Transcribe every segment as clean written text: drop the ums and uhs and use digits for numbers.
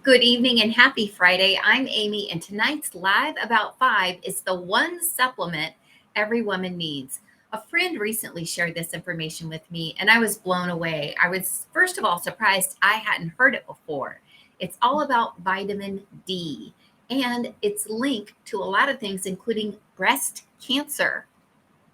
Good evening and happy Friday. I'm Amy, and tonight's Live About Five is the one supplement every woman needs. A friend recently shared this information with me, and I was blown away. I was, first of all, surprised I hadn't heard it before. It's all about vitamin D, and it's linked to a lot of things, including breast cancer.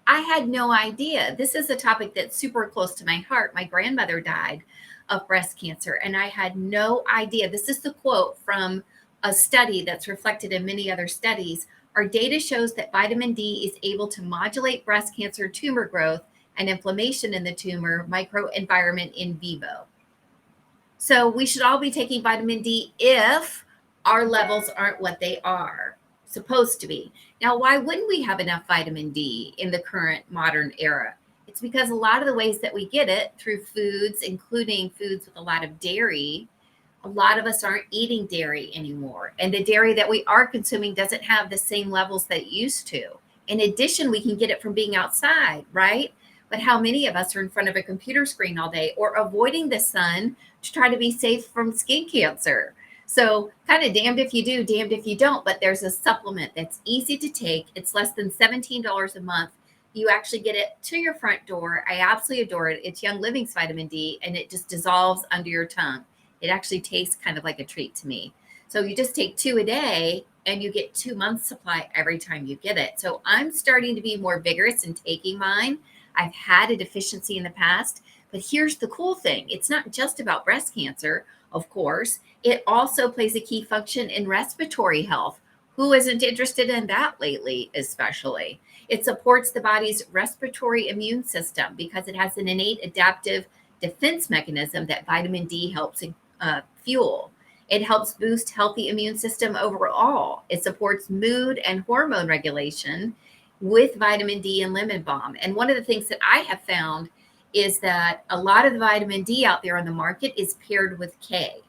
I had no idea. This is a topic that's super close to my heart. My grandmother died of breast cancer, and I had no idea. This is the quote from a study that's reflected in many other studies. Our data shows that vitamin D is able to modulate breast cancer tumor growth and inflammation in the tumor microenvironment in vivo. So we should all be taking vitamin D if our levels aren't what they are supposed to be. Now, why wouldn't we have enough vitamin D in the current modern era? It's because a lot of the ways that we get it through foods, including foods with a lot of dairy, a lot of us aren't eating dairy anymore. And the dairy that we are consuming doesn't have the same levels that it used to. In addition, we can get it from being outside, right? But how many of us are in front of a computer screen all day or avoiding the sun to try to be safe from skin cancer? So, kind of damned if you do, damned if you don't. But there's a supplement that's easy to take. It's less than $17 a month. You actually get it to your front door. I absolutely adore it. It's Young Living's vitamin D, and it just dissolves under your tongue. It actually tastes kind of like a treat to me. So you just take two a day and you get 2 months supply every time you get it. So I'm starting to be more vigorous in taking mine. I've had a deficiency in the past, but here's the cool thing. It's not just about breast cancer, of course. It also plays a key function in respiratory health. Who isn't interested in that lately, especially? It supports the body's respiratory immune system because it has an innate adaptive defense mechanism that vitamin D helps fuel. It helps boost healthy immune system overall. It supports mood and hormone regulation with vitamin D and lemon balm. And one of the things that I have found is that a lot of the vitamin D out there on the market is paired with K.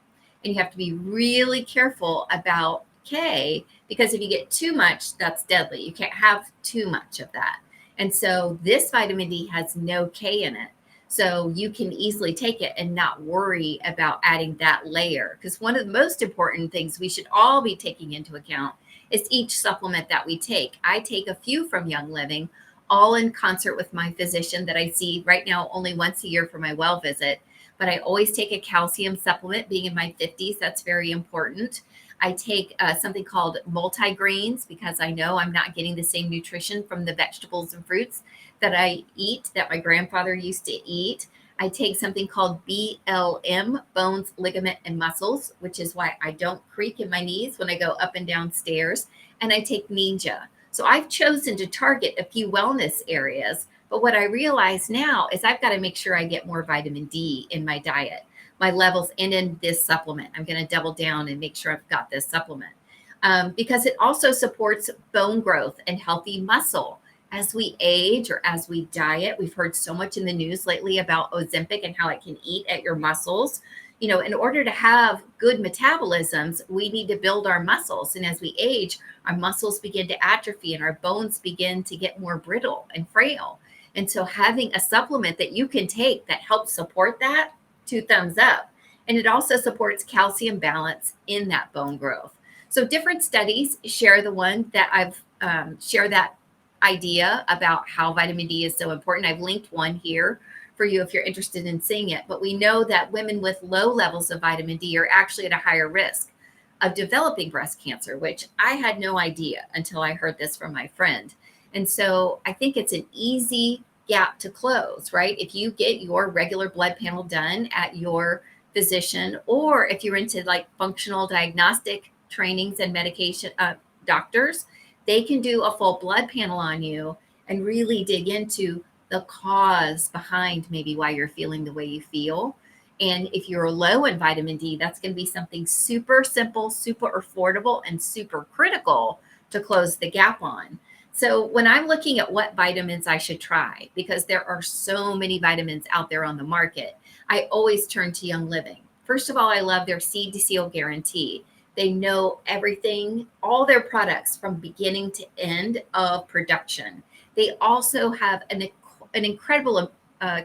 And you have to be really careful about K because if you get too much, that's deadly. You can't have too much of that. And so this vitamin D has no K in it. So you can easily take it and not worry about adding that layer. Because one of the most important things we should all be taking into account is each supplement that we take. I take a few from Young Living, all in concert with my physician that I see right now only once a year for my well visit. But I always take a calcium supplement, being in my 50s. That's very important. I take something called multigrains because I know I'm not getting the same nutrition from the vegetables and fruits that I eat, that my grandfather used to eat. I take something called BLM, bones, ligament, and muscles, which is why I don't creak in my knees when I go up and down stairs. And I take Ninja. So I've chosen to target a few wellness areas. But what I realize now is I've got to make sure I get more vitamin D in my diet, my levels, and in this supplement. I'm going to double down and make sure I've got this supplement because it also supports bone growth and healthy muscle. As we age or as we diet, we've heard so much in the news lately about Ozempic and how it can eat at your muscles. You know, in order to have good metabolisms, we need to build our muscles. And as we age, our muscles begin to atrophy and our bones begin to get more brittle and frail. And so having a supplement that you can take that helps support that, two thumbs up. And it also supports calcium balance in that bone growth. So different studies share the one that I've share that idea about how vitamin D is so important. I've linked one here for you if you're interested in seeing it. But we know that women with low levels of vitamin D are actually at a higher risk of developing breast cancer, which I had no idea until I heard this from my friend. And so I think it's an easy gap to close, right? If you get your regular blood panel done at your physician, or if you're into like functional diagnostic trainings and medication doctors, they can do a full blood panel on you and really dig into the cause behind maybe why you're feeling the way you feel. And if you're low in vitamin D, that's going to be something super simple, super affordable, and super critical to close the gap on. So when I'm looking at what vitamins I should try, because there are so many vitamins out there on the market, I always turn to Young Living. First of all, I love their seed to seal guarantee. They know everything, all their products from beginning to end of production. They also have an incredible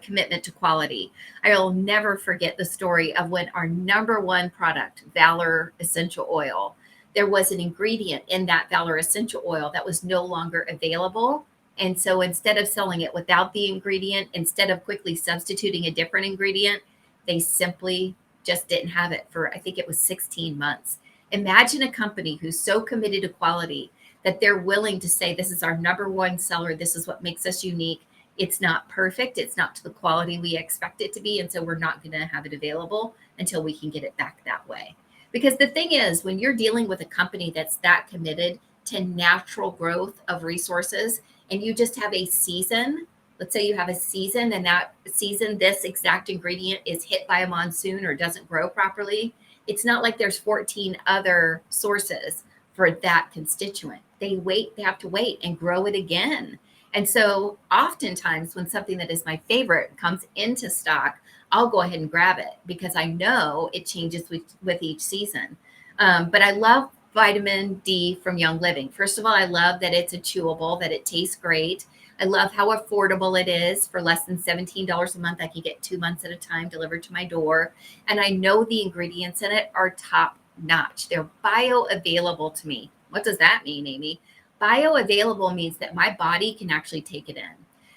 commitment to quality. I'll never forget the story of when our number one product, Valor Essential Oil, there was an ingredient in that Valor Essential Oil that was no longer available. And so instead of selling it without the ingredient, instead of quickly substituting a different ingredient, they simply just didn't have it for, I think it was 16 months. Imagine a company who's so committed to quality that they're willing to say, this is our number one seller. This is what makes us unique. It's not perfect. It's not to the quality we expect it to be. And so we're not going to have it available until we can get it back that way. Because the thing is, when you're dealing with a company that's that committed to natural growth of resources, and you just have a season, let's say you have a season and that season, this exact ingredient is hit by a monsoon or doesn't grow properly, it's not like there's 14 other sources for that constituent. They have to wait and grow it again. And so oftentimes when something that is my favorite comes into stock, I'll go ahead and grab it because I know it changes with each season. But I love vitamin D from Young Living. First of all, I love that it's a chewable, that it tastes great. I love how affordable it is. For less than $17 a month, I can get 2 months at a time delivered to my door. And I know the ingredients in it are top notch. They're bioavailable to me. What does that mean, Amy? Bioavailable means that my body can actually take it in.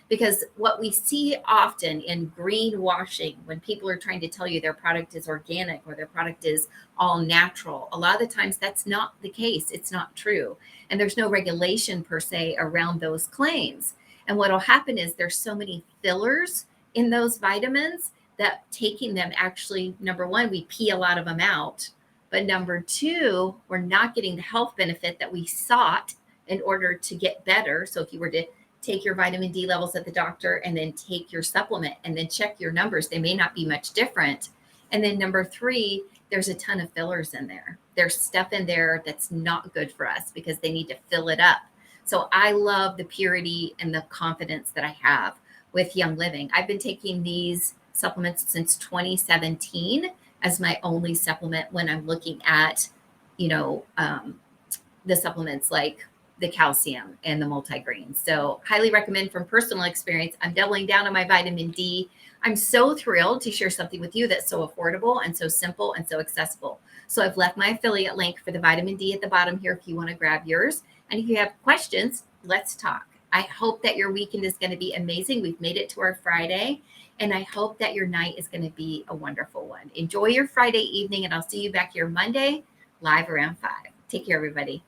Because what we see often in greenwashing, when people are trying to tell you their product is organic or their product is all natural, a lot of the times that's not the case. It's not true. And there's no regulation per se around those claims. And what will happen is there's so many fillers in those vitamins that taking them actually, number one, we pee a lot of them out. But number two, we're not getting the health benefit that we sought in order to get better. So if you were to take your vitamin D levels at the doctor and then take your supplement and then check your numbers, they may not be much different. And then number three, there's a ton of fillers in there. There's stuff in there that's not good for us because they need to fill it up. So I love the purity and the confidence that I have with Young Living. I've been taking these supplements since 2017 as my only supplement when I'm looking at, the supplements like the calcium and the multigreens. So highly recommend from personal experience. I'm doubling down on my vitamin D. I'm so thrilled to share something with you that's so affordable and so simple and so accessible. So I've left my affiliate link for the vitamin D at the bottom here if you want to grab yours. And if you have questions, let's talk. I hope that your weekend is going to be amazing. We've made it to our Friday, and I hope that your night is going to be a wonderful one. Enjoy your Friday evening, and I'll see you back here Monday live around 5. Take care, everybody.